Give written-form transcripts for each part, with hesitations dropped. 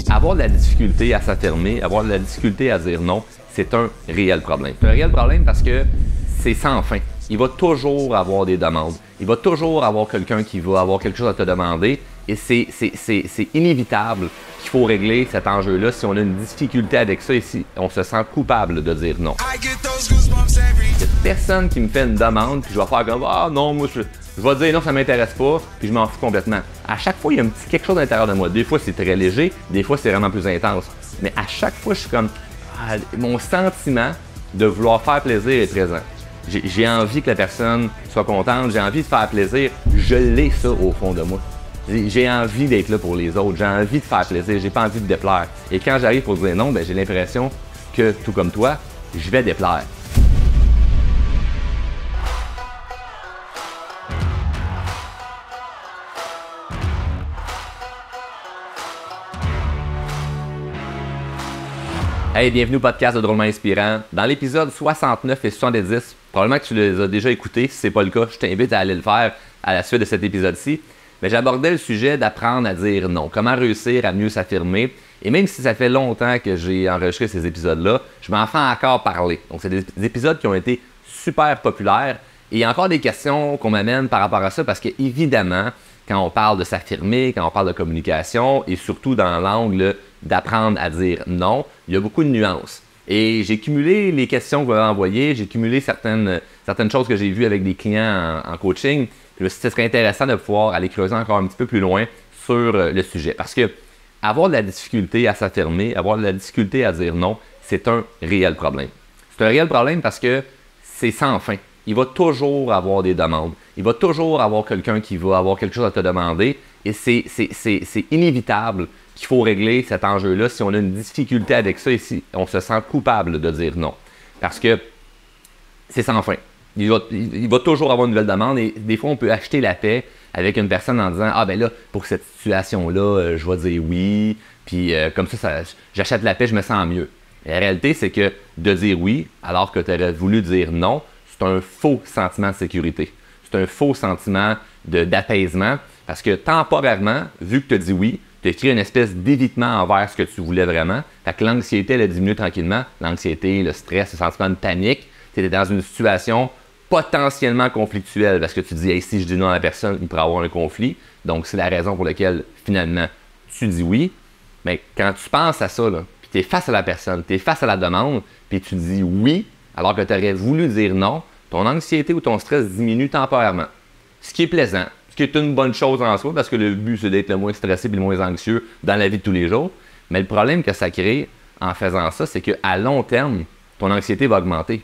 Avoir de la difficulté à s'affirmer, avoir de la difficulté à dire non, c'est un réel problème. C'est un réel problème parce que c'est sans fin. Il va toujours avoir des demandes. Il va toujours avoir quelqu'un qui va avoir quelque chose à te demander. Et c'est inévitable qu'il faut régler cet enjeu-là si on a une difficulté avec ça et si on se sent coupable de dire non. Il y a personne qui me fait une demande puis je vais faire comme « Ah non, moi je vais dire non, ça m'intéresse pas » puis je m'en fous complètement. À chaque fois, il y a un petit quelque chose à l'intérieur de moi. Des fois, c'est très léger, des fois, c'est vraiment plus intense. Mais à chaque fois, je suis comme mon sentiment de vouloir faire plaisir est présent. J'ai envie que la personne soit contente, j'ai envie de faire plaisir. Je l'ai ça au fond de moi. J'ai envie d'être là pour les autres, j'ai envie de faire plaisir, j'ai pas envie de déplaire. Et quand j'arrive pour dire non, ben, j'ai l'impression que, tout comme toi, je vais déplaire. Hey, bienvenue au podcast de Drôlement Inspirant. Dans l'épisode 69 et 70, probablement que tu les as déjà écoutés. Si ce n'est pas le cas, je t'invite à aller le faire à la suite de cet épisode-ci. Mais j'abordais le sujet d'apprendre à dire non. Comment réussir à mieux s'affirmer. Et même si ça fait longtemps que j'ai enregistré ces épisodes-là, je m'en fais encore parler. Donc, c'est des épisodes qui ont été super populaires. Et il y a encore des questions qu'on m'amène par rapport à ça parce que, évidemment, quand on parle de s'affirmer, quand on parle de communication et surtout dans l'angle d'apprendre à dire non, il y a beaucoup de nuances. Et j'ai cumulé les questions que vous m'avez envoyées, j'ai cumulé certaines choses que j'ai vues avec des clients en coaching. Je me suis dit que ce serait intéressant de pouvoir aller creuser encore un petit peu plus loin sur le sujet. Parce que avoir de la difficulté à s'affirmer, avoir de la difficulté à dire non, c'est un réel problème. C'est un réel problème parce que c'est sans fin. Il va toujours avoir des demandes. Il va toujours avoir quelqu'un qui va avoir quelque chose à te demander. Et c'est inévitable qu'il faut régler cet enjeu-là si on a une difficulté avec ça et si on se sent coupable de dire non. Parce que c'est sans fin. Il va toujours avoir une nouvelle demande et des fois, on peut acheter la paix avec une personne en disant « Ah ben là, pour cette situation-là, je vais dire oui, puis comme ça, j'achète la paix, je me sens mieux. » La réalité, c'est que de dire oui alors que tu aurais voulu dire non, c'est un faux sentiment de sécurité. C'est un faux sentiment d'apaisement parce que temporairement, vu que tu as dit oui, tu as créé une espèce d'évitement envers ce que tu voulais vraiment. Fait que l'anxiété, elle a diminué tranquillement. L'anxiété, le stress, le sentiment de panique. Tu étais dans une situation potentiellement conflictuelle parce que tu te dis hey, si je dis non à la personne, il pourrait y avoir un conflit. Donc, c'est la raison pour laquelle, finalement, tu dis oui. Mais quand tu penses à ça, puis tu es face à la personne, tu es face à la demande, puis tu dis oui, alors que tu aurais voulu dire non, ton anxiété ou ton stress diminue temporairement. Ce qui est plaisant, ce qui est une bonne chose en soi, parce que le but, c'est d'être le moins stressé et le moins anxieux dans la vie de tous les jours. Mais le problème que ça crée en faisant ça, c'est qu'à long terme, ton anxiété va augmenter.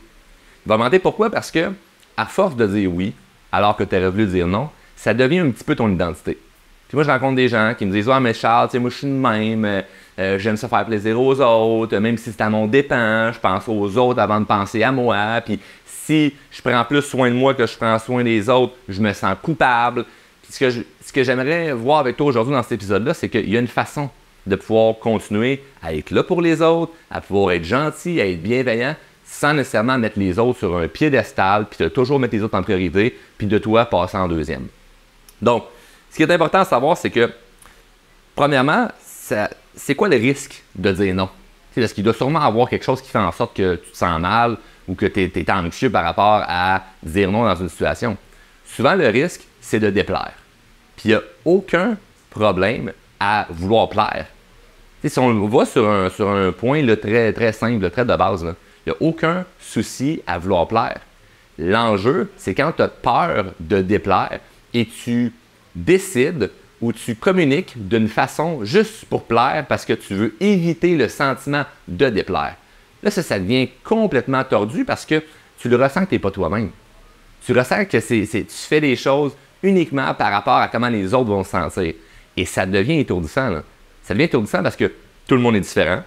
Il va augmenter pourquoi? Parce que, à force de dire oui, alors que tu aurais voulu dire non, ça devient un petit peu ton identité. Puis moi, je rencontre des gens qui me disent « Ouais, mais Charles, tu sais, moi, je suis de même, j'aime ça faire plaisir aux autres, même si c'est à mon dépens, je pense aux autres avant de penser à moi, puis si je prends plus soin de moi que je prends soin des autres, je me sens coupable. » Puis ce que j'aimerais voir avec toi aujourd'hui dans cet épisode-là, c'est qu'il y a une façon de pouvoir continuer à être là pour les autres, à pouvoir être gentil, à être bienveillant, sans nécessairement mettre les autres sur un piédestal, puis de toujours mettre les autres en priorité, puis de toi passer en deuxième. Donc, ce qui est important à savoir, c'est que, premièrement, c'est quoi le risque de dire non? C'est parce qu'il doit sûrement avoir quelque chose qui fait en sorte que tu te sens mal ou que tu es anxieux par rapport à dire non dans une situation. Souvent, le risque, c'est de déplaire. Puis il n'y a aucun problème à vouloir plaire. T'sais, si on va sur un point là, très, très simple, très de base, il n'y a aucun souci à vouloir plaire. L'enjeu, c'est quand tu as peur de déplaire et tu décides ou tu communiques d'une façon juste pour plaire parce que tu veux éviter le sentiment de déplaire. Là, ça devient complètement tordu parce que tu le ressens que tu n'es pas toi-même. Tu ressens que tu fais des choses uniquement par rapport à comment les autres vont se sentir. Et ça devient étourdissant. Là. Ça devient étourdissant parce que tout le monde est différent.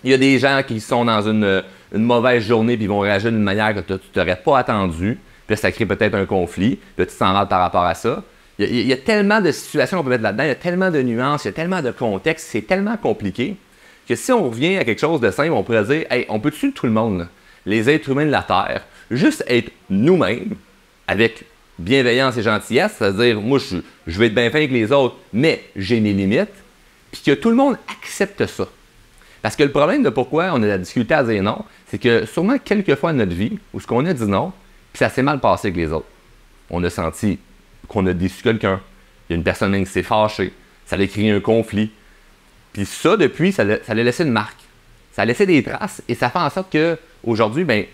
Il y a des gens qui sont dans une mauvaise journée et vont réagir d'une manière que tu n'aurais pas attendue. Puis là, ça crée peut-être un conflit. Puis là, tu t'en rends par rapport à ça. Il y a tellement de situations qu'on peut mettre là-dedans. Il y a tellement de nuances, il y a tellement de contexte. C'est tellement compliqué que si on revient à quelque chose de simple, on pourrait dire hey, on peut tuer tout le monde, là, les êtres humains de la Terre, juste être nous-mêmes avec bienveillance et gentillesse, c'est-à-dire, moi, je vais être bien fin avec les autres, mais j'ai mes limites, puis que tout le monde accepte ça. Parce que le problème de pourquoi on a la difficulté à dire non, c'est que sûrement quelques fois dans notre vie, où ce qu'on a dit non, puis ça s'est mal passé avec les autres. On a senti qu'on a déçu quelqu'un, il y a une personne même qui s'est fâchée, ça a créé un conflit. Puis ça, depuis, ça a laissé une marque. Ça a laissé des traces et ça fait en sorte qu'aujourd'hui, ben,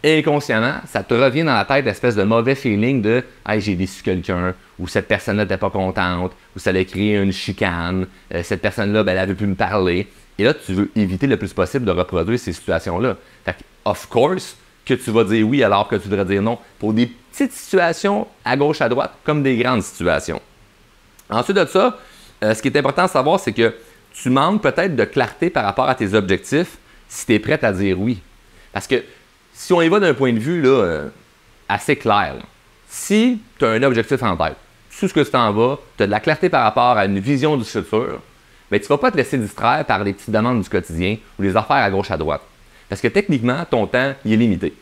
inconsciemment, ça te revient dans la tête l'espèce de mauvais feeling de hey, j'ai déçu quelqu'un, ou cette personne-là n'était pas contente, ou ça a créé une chicane, cette personne-là, ben, elle avait pu me parler. Et là, tu veux éviter le plus possible de reproduire ces situations-là. Fait que, of course, que tu vas dire oui alors que tu devrais dire non pour des petites situations à gauche, à droite, comme des grandes situations. Ensuite de ça, ce qui est important de savoir, c'est que tu manques peut-être de clarté par rapport à tes objectifs si tu es prête à dire oui. Parce que si on y va d'un point de vue là, assez clair, là, si tu as un objectif en tête, tout ce que tu t'en vas, tu as de la clarté par rapport à une vision du futur, bien, tu ne vas pas te laisser distraire par les petites demandes du quotidien ou les affaires à gauche à droite. Parce que techniquement, ton temps, il est limité.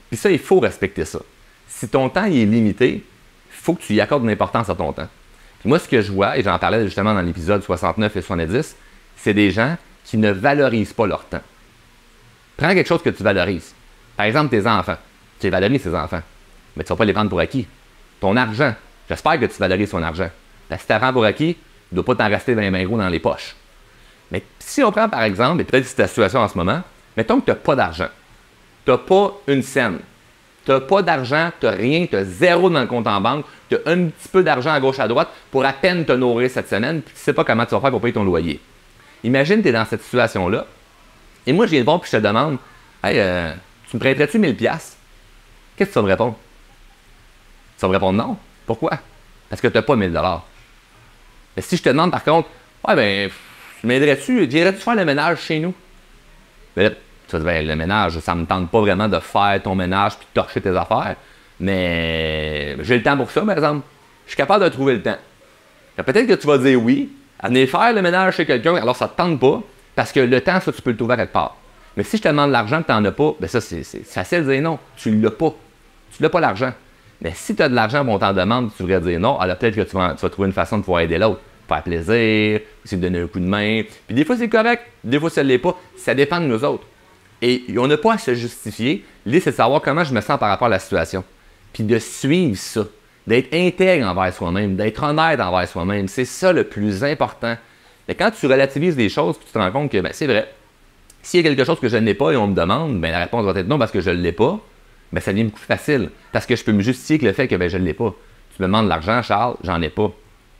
Puis ça, il faut respecter ça. Si ton temps il est limité, il faut que tu y accordes de l'importance à ton temps. Puis moi, ce que je vois, et j'en parlais justement dans l'épisode 69 et 70, c'est des gens qui ne valorisent pas leur temps. Prends quelque chose que tu valorises. Par exemple, tes enfants. Tu les valorises, tes enfants. Mais tu ne vas pas les prendre pour acquis. Ton argent. J'espère que tu valorises ton argent. Parce que si tu prends pour acquis, il ne doit pas t'en rester 20 gros dans les poches. Mais si on prend par exemple, et peut-être c'est ta situation en ce moment, mettons que tu n'as pas d'argent. Tu n'as pas une scène. Tu n'as pas d'argent, tu n'as rien, tu as zéro dans le compte en banque, tu as un petit peu d'argent à gauche à droite pour à peine te nourrir cette semaine, puis tu ne sais pas comment tu vas faire pour payer ton loyer. Imagine, tu es dans cette situation-là, et moi je viens te voir puis je te demande hey, tu me prêterais-tu 1000$? Qu'est-ce que tu vas me répondre? Tu vas me répondre non. Pourquoi? Parce que tu n'as pas 1000$. Mais si je te demande par contre, ouais, ben, viendrais-tu faire le ménage chez nous? Ben là, tu vas dire, ben, le ménage, ça ne me tente pas vraiment de faire ton ménage puis de torcher tes affaires. Mais j'ai le temps pour ça, par exemple. Je suis capable de trouver le temps. Peut-être que tu vas dire oui, à venir faire le ménage chez quelqu'un, alors ça ne te tente pas, parce que le temps, ça, tu peux le trouver à quelque part. Mais si je te demande de l'argent que tu n'en as pas, ben ça, c'est facile de dire non. Tu ne l'as pas. Tu n'as pas l'argent. Mais si tu as de l'argent et on t'en demande, tu devrais dire non, alors peut-être que tu vas trouver une façon de pouvoir aider l'autre. Faire plaisir, essayer de donner un coup de main. Puis des fois, c'est correct, des fois, ça ne l'est pas. Ça dépend de nous autres. Et on n'a pas à se justifier. L'idée, c'est de savoir comment je me sens par rapport à la situation. Puis de suivre ça. D'être intègre envers soi-même, d'être honnête envers soi-même. C'est ça le plus important. Et quand tu relativises des choses, puis tu te rends compte que ben, c'est vrai. S'il y a quelque chose que je n'ai pas et on me demande, ben, la réponse va être non parce que je ne l'ai pas. Ben, ça devient beaucoup plus facile. Parce que je peux me justifier avec le fait que ben, je ne l'ai pas. Tu me demandes de l'argent, Charles, j'en ai pas.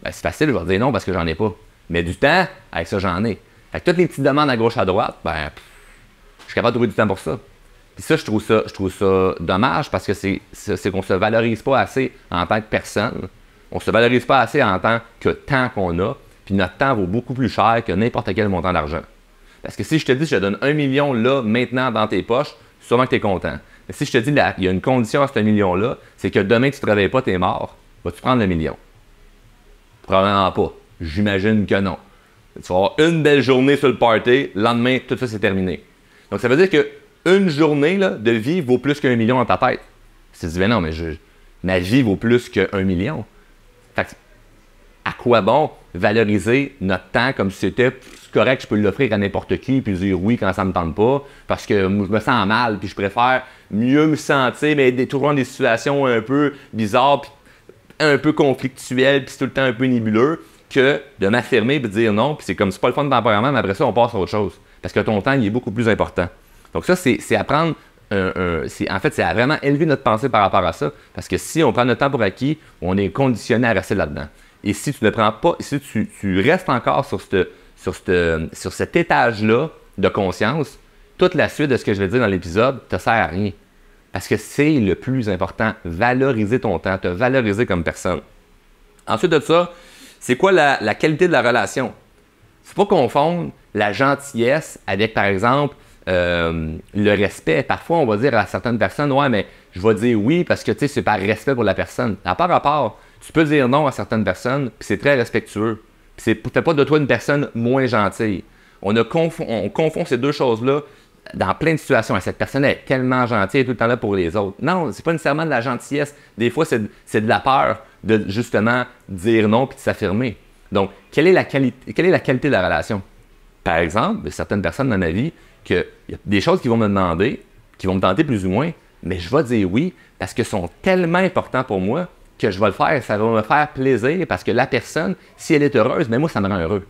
Ben, c'est facile, je vais te dire non parce que j'en ai pas. Mais du temps, avec ça, j'en ai. Fait que toutes les petites demandes à gauche, à droite, ben, je suis capable de trouver du temps pour ça. Puis ça, je trouve ça dommage parce que c'est qu'on ne se valorise pas assez en tant que personne. On ne se valorise pas assez en tant que temps qu'on a. Puis notre temps vaut beaucoup plus cher que n'importe quel montant d'argent. Parce que si je te dis, je te donne 1 million là, maintenant, dans tes poches, sûrement que tu es content. Mais si je te dis, là, il y a une condition à ce million-là, c'est que demain, tu ne te réveilles pas, tu es mort, vas-tu prendre le million? Probablement pas. J'imagine que non. Tu vas avoir une belle journée sur le party, le lendemain, tout ça, c'est terminé. Donc, ça veut dire qu'une journée là, de vie vaut plus qu'1 million dans ta tête. Tu te dis, ben non, mais ma vie vaut plus qu'1 million. Fait que, à quoi bon valoriser notre temps comme si c'était correct, je peux l'offrir à n'importe qui, puis dire oui quand ça me tente pas, parce que je me sens mal, puis je préfère mieux me sentir, mais toujours dans des situations un peu bizarres, puis un peu conflictuelles, puis c'est tout le temps un peu nébuleux, que de m'affirmer et de dire non, puis c'est comme c'est pas le fun temporairement, mais après ça, on passe à autre chose. Parce que ton temps, il est beaucoup plus important. Donc ça, c'est apprendre, en fait, c'est à vraiment élever notre pensée par rapport à ça, parce que si on prend notre temps pour acquis, on est conditionné à rester là-dedans. Et si tu ne prends pas, si tu restes encore sur cet étage-là de conscience, toute la suite de ce que je vais dire dans l'épisode ne te sert à rien. Parce que c'est le plus important, valoriser ton temps, te valoriser comme personne. Ensuite de ça, c'est quoi la qualité de la relation? Il ne faut pas confondre la gentillesse avec, par exemple, le respect. Parfois, on va dire à certaines personnes, ouais, mais je vais dire oui parce que c'est par respect pour la personne. À part rapport, tu peux dire non à certaines personnes, puis c'est très respectueux. Puis c'est fait pas de toi une personne moins gentille. On confond ces deux choses-là dans plein de situations. Cette personne est tellement gentille, elle est tout le temps là pour les autres. Non, c'est pas nécessairement de la gentillesse. Des fois, c'est de la peur de justement dire non puis de s'affirmer. Donc, quelle est la qualité de la relation? Par exemple, il y a certaines personnes dans ma vie qu'il y a des choses qu'ils vont me demander, qui vont me tenter plus ou moins, mais je vais dire oui parce qu'elles sont tellement importantes pour moi que je vais le faire. Ça va me faire plaisir parce que la personne, si elle est heureuse, moi, ça me rend heureux.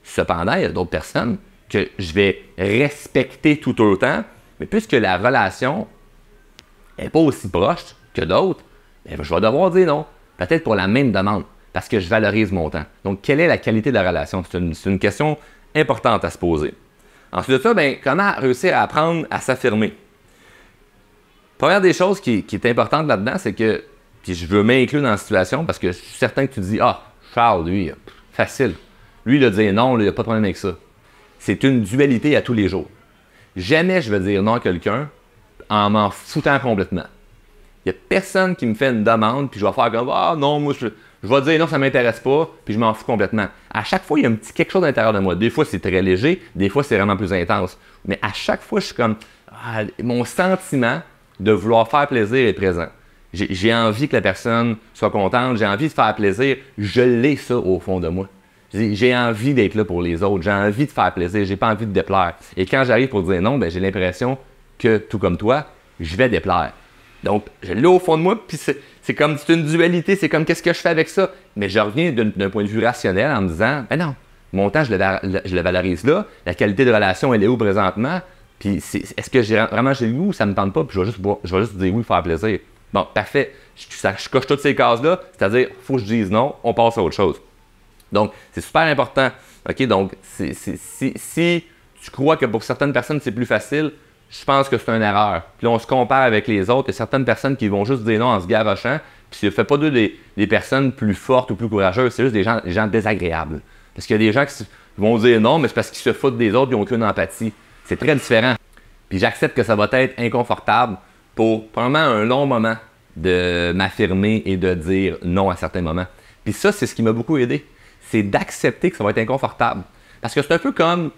Cependant, il y a d'autres personnes que je vais respecter tout autant, mais puisque la relation n'est pas aussi proche que d'autres, je vais devoir dire non. Peut-être pour la même demande, parce que je valorise mon temps. Donc, quelle est la qualité de la relation? C'est une question importante à se poser. Ensuite de ça, comment réussir à apprendre à s'affirmer? Première des choses qui est importante là-dedans, c'est que, puis je veux m'inclure dans la situation parce que je suis certain que tu te dis, ah, Charles, lui, facile. Lui, il a dit non, il n'y a pas de problème avec ça. C'est une dualité à tous les jours. Jamais je vais dire non à quelqu'un en m'en foutant complètement. Il n'y a personne qui me fait une demande, puis je vais faire comme, ah non, moi, je vais dire non, ça ne m'intéresse pas, puis je m'en fous complètement. À chaque fois, il y a un petit quelque chose à l'intérieur de moi. Des fois, c'est très léger, des fois, c'est vraiment plus intense. Mais à chaque fois, je suis comme, mon sentiment de vouloir faire plaisir est présent. J'ai envie que la personne soit contente, j'ai envie de faire plaisir. Je l'ai ça au fond de moi. J'ai envie d'être là pour les autres, j'ai envie de faire plaisir, j'ai pas envie de déplaire. Et quand j'arrive pour dire non, j'ai l'impression que, tout comme toi, je vais déplaire. Donc, je l'ai au fond de moi, puis c'est comme, c'est une dualité, c'est comme qu'est-ce que je fais avec ça? Mais je reviens d'un point de vue rationnel en me disant, non, mon temps, je le valorise là, la qualité de relation, elle est où présentement? Puis est-ce que vraiment j'ai le goût ou ça me tente pas, puis je vais juste dire oui, faire plaisir. Bon, parfait. Je coche toutes ces cases-là, c'est-à-dire, il faut que je dise non, on passe à autre chose. Donc, c'est super important. OK? Donc, si tu crois que pour certaines personnes, c'est plus facile, je pense que c'est une erreur. Puis là, on se compare avec les autres. Il y a certaines personnes qui vont juste dire non en se garochant. Puis ça ne fait pas d'eux des personnes plus fortes ou plus courageuses. C'est juste des gens désagréables. Parce qu'il y a des gens qui vont dire non, mais c'est parce qu'ils se foutent des autres, ils n'ont aucune empathie. C'est très différent. Puis j'accepte que ça va être inconfortable pour probablement un long moment de m'affirmer et de dire non à certains moments. Puis ça, c'est ce qui m'a beaucoup aidé. C'est d'accepter que ça va être inconfortable. Parce que c'est un peu comme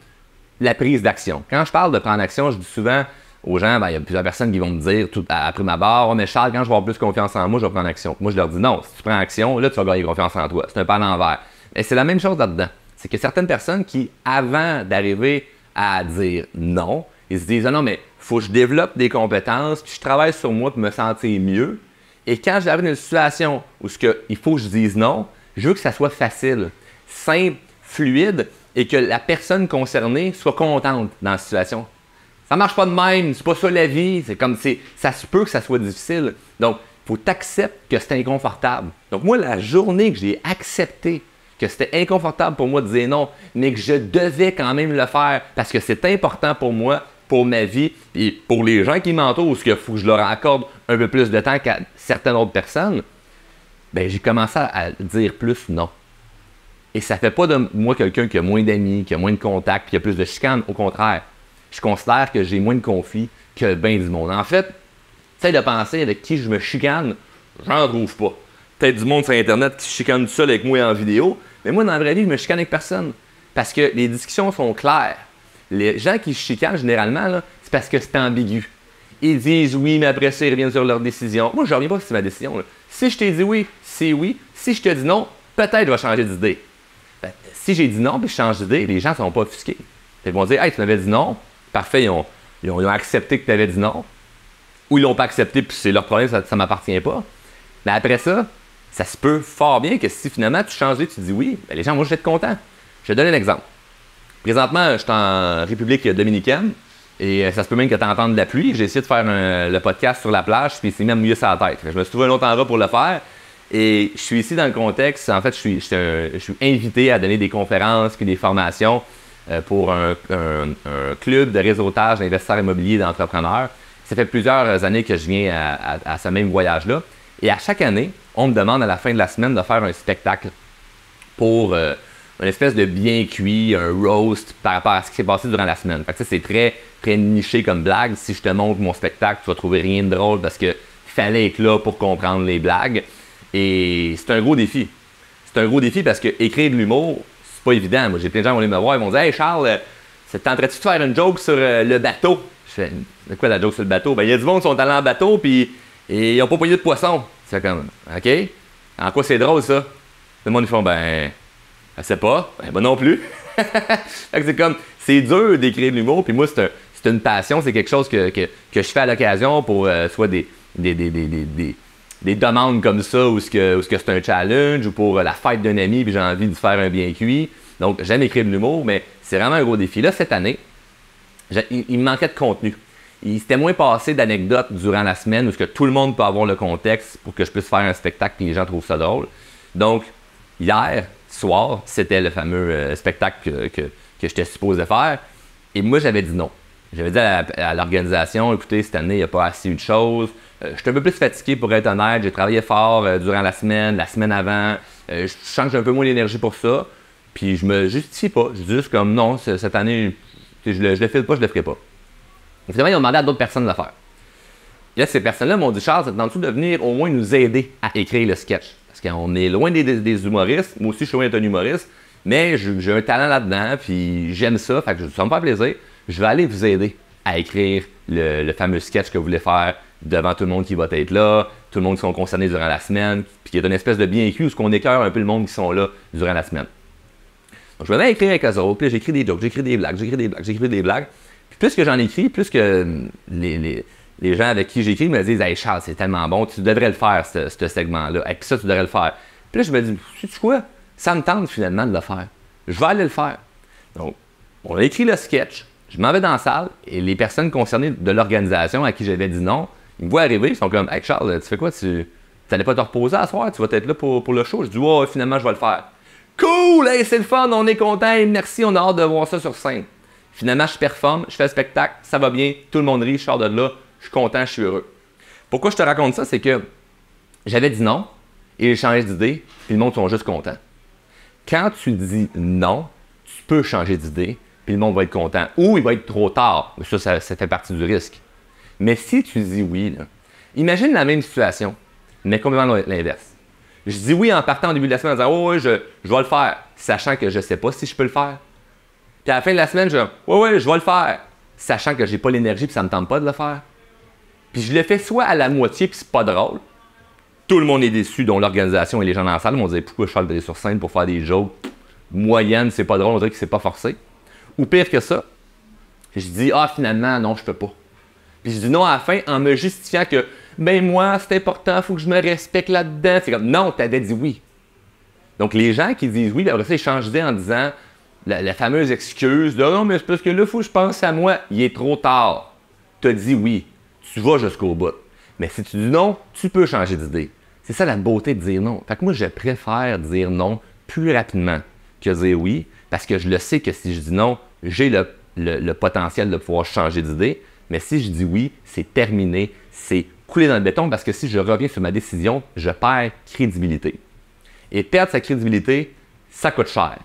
la prise d'action. Quand je parle de prendre action, je dis souvent aux gens, il y a plusieurs personnes qui vont me dire après ma barre, mais Charles, quand je vais avoir plus confiance en moi, je vais prendre action. Moi, je leur dis non, si tu prends action, là, tu vas gagner confiance en toi. C'est un pas à l'envers. Et c'est la même chose là-dedans. C'est que certaines personnes qui, avant d'arriver à dire non, ils se disent non, mais il faut que je développe des compétences, puis je travaille sur moi pour me sentir mieux. Et quand j'arrive dans une situation où il faut que je dise non, je veux que ça soit facile, simple, fluide et que la personne concernée soit contente dans la situation. Ça marche pas de même, c'est pas ça la vie, ça se peut que ça soit difficile. Donc, il faut t'accepter que c'est inconfortable. Donc, moi, la journée que j'ai accepté que c'était inconfortable pour moi de dire non, mais que je devais quand même le faire parce que c'est important pour moi, pour ma vie et pour les gens qui m'entourent, parce qu'il faut que je leur accorde un peu plus de temps qu'à certaines autres personnes, j'ai commencé à dire plus non. Et ça ne fait pas de moi quelqu'un qui a moins d'amis, qui a moins de contacts, qui a plus de chicanes. Au contraire, je considère que j'ai moins de conflits que bien du monde. En fait, essaye de penser avec qui je me chicane, j'en trouve pas. Peut-être du monde sur Internet qui se chicane tout seul avec moi en vidéo, mais moi, dans la vraie vie, je me chicane avec personne. Parce que les discussions sont claires. Les gens qui se chicanent, généralement, c'est parce que c'est ambigu. Ils disent oui, mais après ça, ils reviennent sur leur décision. Moi, je ne reviens pas si c'est ma décision. Là. Si je t'ai dit oui, c'est oui. Si je te dis non, peut-être je vais changer d'idée. Si j'ai dit non et je change d'idée, les gens ne sont pas offusqués. Ils vont dire, hey, tu m'avais dit non. Parfait, ils ont accepté que tu avais dit non. Ou ils l'ont pas accepté, puis c'est leur problème, ça ne m'appartient pas. Mais après ça, ça se peut fort bien que si finalement tu changes d'idée, tu dis oui, les gens, moi, je vais être content. Je vais te donner un exemple. Présentement, je suis en République dominicaine et ça se peut même que tu entendes de la pluie. J'ai essayé de faire le podcast sur la plage, puis c'est même mouillé sur la tête. Je me suis trouvé un autre endroit pour le faire. Et je suis ici dans le contexte, en fait, je suis invité à donner des conférences puis des formations pour un club de réseautage d'investisseurs immobiliers et d'entrepreneurs. Ça fait plusieurs années que je viens à ce même voyage-là. Et à chaque année, on me demande à la fin de la semaine de faire un spectacle pour une espèce de bien cuit, un roast par rapport à ce qui s'est passé durant la semaine. Fait que ça, c'est très, très niché comme blague. Si je te montre mon spectacle, tu vas trouver rien de drôle parce qu'il fallait être là pour comprendre les blagues. Et c'est un gros défi. C'est un gros défi parce que écrire de l'humour, c'est pas évident. Moi, j'ai plein de gens qui vont venir me voir et vont dire « Hey Charles, ça te tenterait-tu de faire une joke sur le bateau? Je fais, de quoi la joke sur le bateau? Ben, il y a du monde qui sont allés en bateau, puis ils n'ont pas pogné de poisson. C'est comme, OK? En quoi c'est drôle, ça? Le monde, ils font, ben, je sais pas. Ben, moi non plus. Fait que c'est comme, c'est dur d'écrire de l'humour, puis moi, c'est une passion, c'est quelque chose que je fais à l'occasion pour soit des demandes comme ça, ou ce que c'est un challenge, ou pour la fête d'un ami, puis j'ai envie de faire un bien cuit. Donc, j'aime écrire de l'humour, mais c'est vraiment un gros défi. Là, cette année, il me manquait de contenu. Il s'était moins passé d'anecdotes durant la semaine où que tout le monde peut avoir le contexte pour que je puisse faire un spectacle et que les gens trouvent ça drôle. Donc, hier soir, c'était le fameux spectacle que j'étais supposé faire. Et moi, j'avais dit non. J'avais dit à l'organisation, écoutez, cette année, il n'y a pas assez eu de choses. Je suis un peu plus fatigué pour être honnête. J'ai travaillé fort durant la semaine avant. Je sens que j'ai un peu moins d'énergie pour ça. Puis je me justifie pas. Je dis juste comme non, cette année, je le file pas, je le ferai pas. Et finalement, ils ont demandé à d'autres personnes de le faire. Et là, ces personnes-là m'ont dit, Charles, c'est dans le tout de venir au moins nous aider à écrire le sketch. Parce qu'on est loin des humoristes. Moi aussi, je suis loin d'être un humoriste. Mais j'ai un talent là-dedans, puis j'aime ça. Fait que ça me fait plaisir. Je vais aller vous aider à écrire le fameux sketch que vous voulez faire devant tout le monde qui va être là, tout le monde qui sont concernés durant la semaine, puis qui est une espèce de bien écrit où on écœure un peu le monde qui sont là durant la semaine. Donc, je me mets à écrire avec eux autres, puis j'écris des jokes, j'écris des blagues. Puis plus que j'en écris, plus que les gens avec qui j'écris me disent « Hey Charles, c'est tellement bon, tu devrais le faire, ce segment-là. Et puis ça, tu devrais le faire. » Puis là, je me dis « Sais-tu quoi? Ça me tente finalement de le faire. Je vais aller le faire. » Donc, on a écrit le sketch, je m'en vais dans la salle, et les personnes concernées de l'organisation à qui j'avais dit non, ils me voient arriver, ils sont comme « Hey Charles, tu fais quoi? Tu n'allais pas te reposer à soir? Tu vas être là pour le show? » Je dis « Ouais, finalement, je vais le faire. » Cool! Hey, c'est le fun, on est content, merci, on a hâte de voir ça sur scène. Finalement, je performe, je fais le spectacle, ça va bien, tout le monde rit, je sors de là, je suis content, je suis heureux. Pourquoi je te raconte ça? C'est que j'avais dit non, et j'ai changé d'idée, puis le monde sont juste contents. Quand tu dis non, tu peux changer d'idée, puis le monde va être content. Ou il va être trop tard. Ça fait partie du risque. Mais si tu dis oui, là, imagine la même situation, mais complètement l'inverse. Je dis oui en partant au début de la semaine en disant « Oh oui, je vais le faire », sachant que je ne sais pas si je peux le faire. Puis à la fin de la semaine, je dis « Oui, je vais le faire », sachant que j'ai pas l'énergie et ça ne me tente pas de le faire. Puis je le fais soit à la moitié puis c'est pas drôle. Tout le monde est déçu, dont l'organisation et les gens dans la salle m'ont dit « Pourquoi Charles est sur scène pour faire des jokes moyennes, c'est pas drôle, on dirait que c'est pas forcé. » Ou pire que ça, je dis « Ah, finalement, non, je peux pas. » Puis je dis non à la fin en me justifiant que ben moi, c'est important, il faut que je me respecte là-dedans. C'est comme non, tu avais dit oui. Donc les gens qui disent oui, après ça, ils changent d'idée en disant la fameuse excuse de non, mais c'est parce que là, il faut que je pense à moi. Il est trop tard. Tu as dit oui. Tu vas jusqu'au bout. Mais si tu dis non, tu peux changer d'idée. C'est ça la beauté de dire non. Fait que moi, je préfère dire non plus rapidement que dire oui, parce que je le sais que si je dis non, j'ai le potentiel de pouvoir changer d'idée. Mais si je dis oui, c'est terminé, c'est coulé dans le béton parce que si je reviens sur ma décision, je perds crédibilité. Et perdre sa crédibilité, ça coûte cher.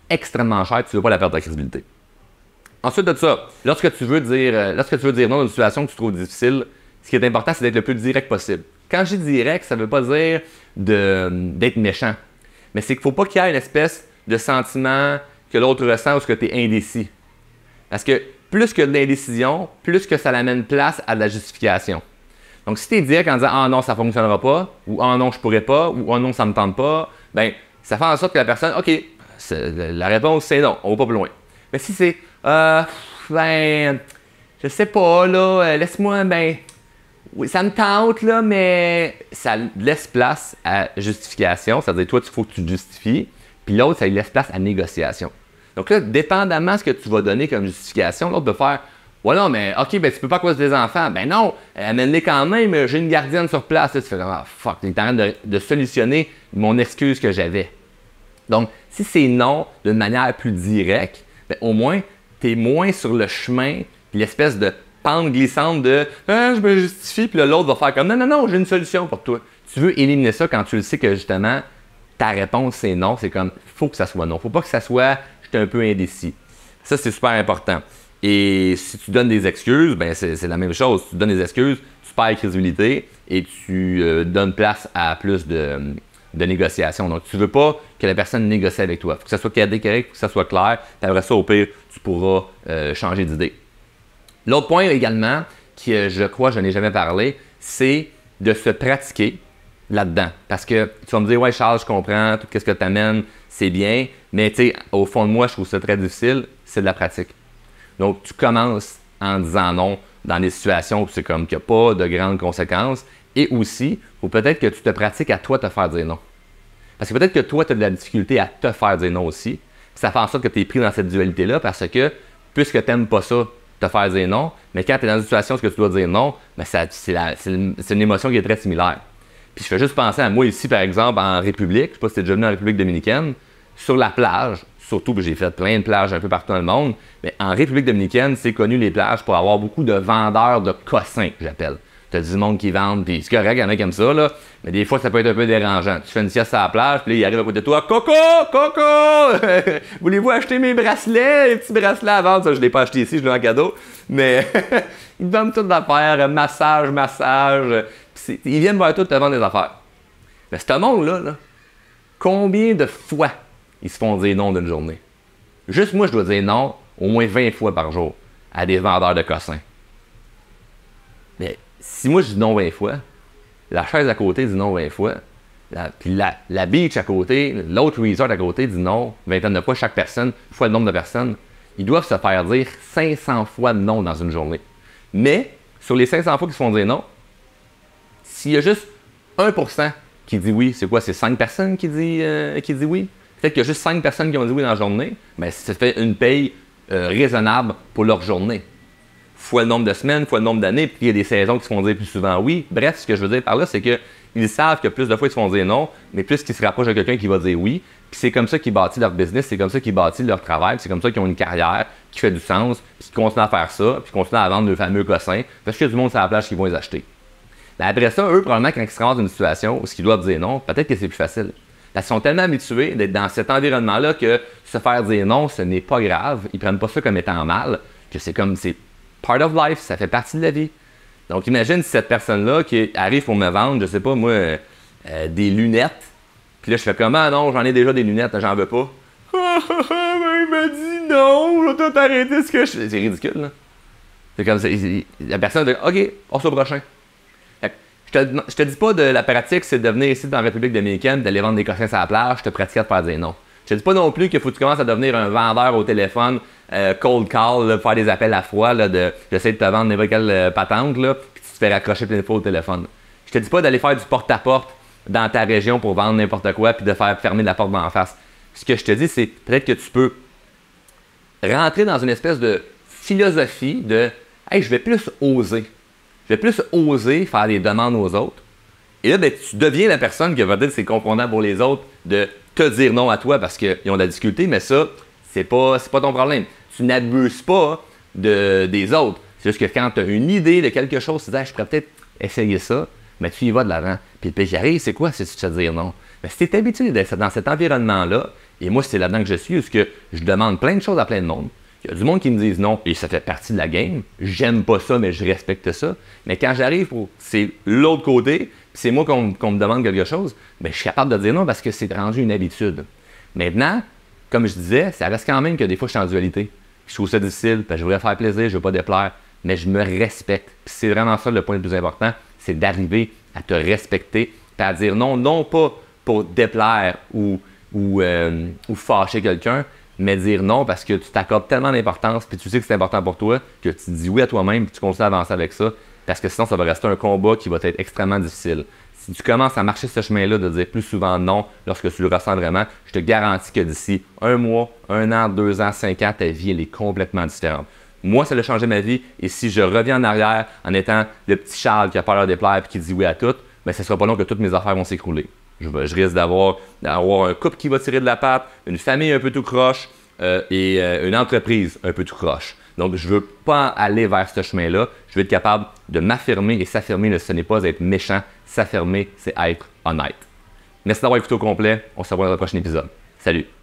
Extrêmement cher, tu ne veux pas la perdre ta crédibilité. Ensuite de ça, lorsque tu veux dire non dans une situation que tu trouves difficile, ce qui est important, c'est d'être le plus direct possible. Quand je dis direct, ça ne veut pas dire d'être méchant. Mais c'est qu'il ne faut pas qu'il y ait une espèce de sentiment que l'autre ressent ou que tu es indécis. Parce que plus que de l'indécision, plus que ça l'amène place à de la justification. Donc, si tu es direct en disant « Ah non, ça ne fonctionnera pas » ou « Ah non, je ne pourrais pas » ou « Ah non, ça ne me tente pas », bien, ça fait en sorte que la personne « OK, la réponse c'est non, on ne va pas plus loin. » Mais si c'est « ben, je sais pas, là, laisse-moi, ben, oui, ça me tente, là, mais ça laisse place à justification, c'est-à-dire toi, il faut que tu te justifies, puis l'autre, ça lui laisse place à négociation. Donc là, dépendamment de ce que tu vas donner comme justification, l'autre va faire « Ouais, non, mais OK, ben tu peux pas à cause des enfants. » Ben non, amène-les quand même, j'ai une gardienne sur place. Là, tu fais « Ah, fuck, tu es en train de solutionner mon excuse que j'avais. » Donc, si c'est non d'une manière plus directe, ben, au moins, tu es moins sur le chemin, puis l'espèce de pente glissante de « Ah, je me justifie », puis l'autre va faire comme « Non, non, non, j'ai une solution pour toi. » Tu veux éliminer ça quand tu le sais que justement, ta réponse c'est non. C'est comme, il faut que ça soit non. Il ne faut pas que ça soit « un peu indécis ». Ça, c'est super important. Et si tu donnes des excuses, ben c'est la même chose. Si tu donnes des excuses, tu perds crédibilité et tu donnes place à plus de négociation. Donc, tu ne veux pas que la personne négocie avec toi. Il faut que ça soit cadré, il faut que ça soit clair. Puis après ça, au pire, tu pourras changer d'idée. L'autre point également, qui je crois, je n'ai jamais parlé, c'est de se pratiquer là-dedans. Parce que tu vas me dire, ouais, Charles, je comprends, tout ce que tu amènes, c'est bien, mais tu sais, au fond de moi, je trouve ça très difficile, c'est de la pratique. Donc, tu commences en disant non dans des situations où c'est comme qu'il n'y a pas de grandes conséquences. Et aussi, il faut peut-être que tu te pratiques à toi te faire dire non. Parce que peut-être que toi, tu as de la difficulté à te faire dire non aussi. Puis ça fait en sorte que tu es pris dans cette dualité-là parce que, puisque tu n'aimes pas ça, te faire dire non, mais quand tu es dans une situation où tu dois dire non, ben c'est une émotion qui est très similaire. Puis je fais juste penser à moi ici, par exemple, en République, je ne sais pas si tu es déjà venu en République dominicaine, sur la plage, surtout, j'ai fait plein de plages un peu partout dans le monde, mais en République dominicaine, c'est connu les plages pour avoir beaucoup de vendeurs de cossins, que j'appelle. Tu as du monde qui vendent, puis c'est correct, il y en a qui aiment ça, là, mais des fois, ça peut être un peu dérangeant. Tu fais une sieste à la plage, puis là, il arrive à côté de toi, « Coco! Coco! Voulez-vous acheter mes bracelets? Les petits bracelets à vendre? » Ça, je ne l'ai pas acheté ici, je l'ai en cadeau. Mais ils te vendent toutes d'affaires, massage. Ils viennent voir tout te vendre des affaires. Mais ce monde-là, là, combien de fois ils se font dire non d'une journée? Juste moi, je dois dire non au moins 20 fois par jour à des vendeurs de cossins. Mais si moi je dis non 20 fois, la chaise à côté dit non 20 fois, puis la beach à côté, l'autre resort à côté dit non 20 de fois, chaque personne, fois le nombre de personnes, ils doivent se faire dire 500 fois non dans une journée. Mais sur les 500 fois qu'ils se font dire non, s'il y a juste 1% qui dit oui, c'est quoi? C'est 5 personnes qui dit oui? Peut-être qu'il y a juste 5 personnes qui ont dit oui dans la journée, mais ça fait une paye raisonnable pour leur journée. Fois le nombre de semaines, fois le nombre d'années, puis il y a des saisons qui se font dire plus souvent oui. Bref, ce que je veux dire par là, c'est qu'ils savent que plus de fois ils se font dire non, mais plus qu'ils se rapprochent de quelqu'un qui va dire oui. Puis c'est comme ça qu'ils bâtissent leur business, c'est comme ça qu'ils bâtissent leur travail, c'est comme ça qu'ils ont une carrière qui fait du sens, puis qu'ils continuent à faire ça, puis qu'ils continuent à vendre le fameux cossins, parce qu'il y a du monde sur la plage qui vont les acheter. Mais après ça, eux, probablement, quand ils se rendent dans une situation où ils doivent dire non, peut-être que c'est plus facile. Parce qu'ils sont tellement habitués d'être dans cet environnement-là que se faire dire non, ce n'est pas grave. Ils prennent pas ça comme étant mal, que c'est part of life, ça fait partie de la vie. Donc imagine si cette personne-là qui arrive pour me vendre, je sais pas moi, des lunettes, puis là je fais comme ah non, j'en ai déjà des lunettes, j'en veux pas. Il m'a dit non, je vais tout arrêter ce que je fais. C'est ridicule, là. C'est comme ça. La personne dit OK, on se voit au prochain. Je te dis pas de la pratique, c'est de venir ici dans la République dominicaine, d'aller vendre des cossins sur la plage, je te pratique à te faire dire non. Je te dis pas non plus qu'il faut que tu commences à devenir un vendeur au téléphone, cold call, là, faire des appels à froid, d'essayer de te vendre n'importe quelle patente, là, puis tu te fais raccrocher plein de fois au téléphone. Je te dis pas d'aller faire du porte-à-porte dans ta région pour vendre n'importe quoi, puis de faire fermer la porte d'en face. Ce que je te dis, c'est peut-être que tu peux rentrer dans une espèce de philosophie de « Hey, je vais plus oser. Je vais plus oser faire des demandes aux autres. » Et là, ben, tu deviens la personne qui va dire que c'est confondant pour les autres de te dire non à toi parce qu'ils ont de la difficulté, mais ça, c'est pas ton problème. Tu n'abuses pas des autres. C'est juste que quand tu as une idée de quelque chose, tu te dis je pourrais peut-être essayer ça, mais tu y vas de l'avant. Puis le pire qui arrive, c'est quoi? C'est de te dire non. Mais si tu es habitué d'être dans cet environnement-là, et moi, c'est là-dedans que je suis, parce que je demande plein de choses à plein de monde. Il y a du monde qui me disent non, et ça fait partie de la game. J'aime pas ça, mais je respecte ça. Mais quand j'arrive c'est l'autre côté, puis c'est moi qu'on me demande quelque chose, bien, je suis capable de dire non parce que c'est rendu une habitude. Maintenant, comme je disais, ça reste quand même que des fois, je suis en dualité. Je trouve ça difficile, parce que je voudrais faire plaisir, je veux pas déplaire, mais je me respecte. Puis c'est vraiment ça le point le plus important, c'est d'arriver à te respecter, puis à dire non, non pas pour déplaire ou fâcher quelqu'un, mais dire non parce que tu t'accordes tellement d'importance puis tu sais que c'est important pour toi que tu dis oui à toi-même puis tu continues à avancer avec ça parce que sinon ça va rester un combat qui va être extrêmement difficile. Si tu commences à marcher ce chemin-là de dire plus souvent non lorsque tu le ressens vraiment, je te garantis que d'ici 1 mois, 1 an, 2 ans, 5 ans, ta vie elle est complètement différente. Moi, ça a changé ma vie et si je reviens en arrière en étant le petit Charles qui a peur de déplaire et qui dit oui à tout, bien, ce ne sera pas long que toutes mes affaires vont s'écrouler. Je risque d'avoir un couple qui va tirer de la patte, une famille un peu tout croche et une entreprise un peu tout croche. Donc, je ne veux pas aller vers ce chemin-là. Je veux être capable de m'affirmer et s'affirmer, ce n'est pas être méchant. S'affirmer, c'est être honnête. Merci d'avoir écouté au complet. On se revoit dans le prochain épisode. Salut!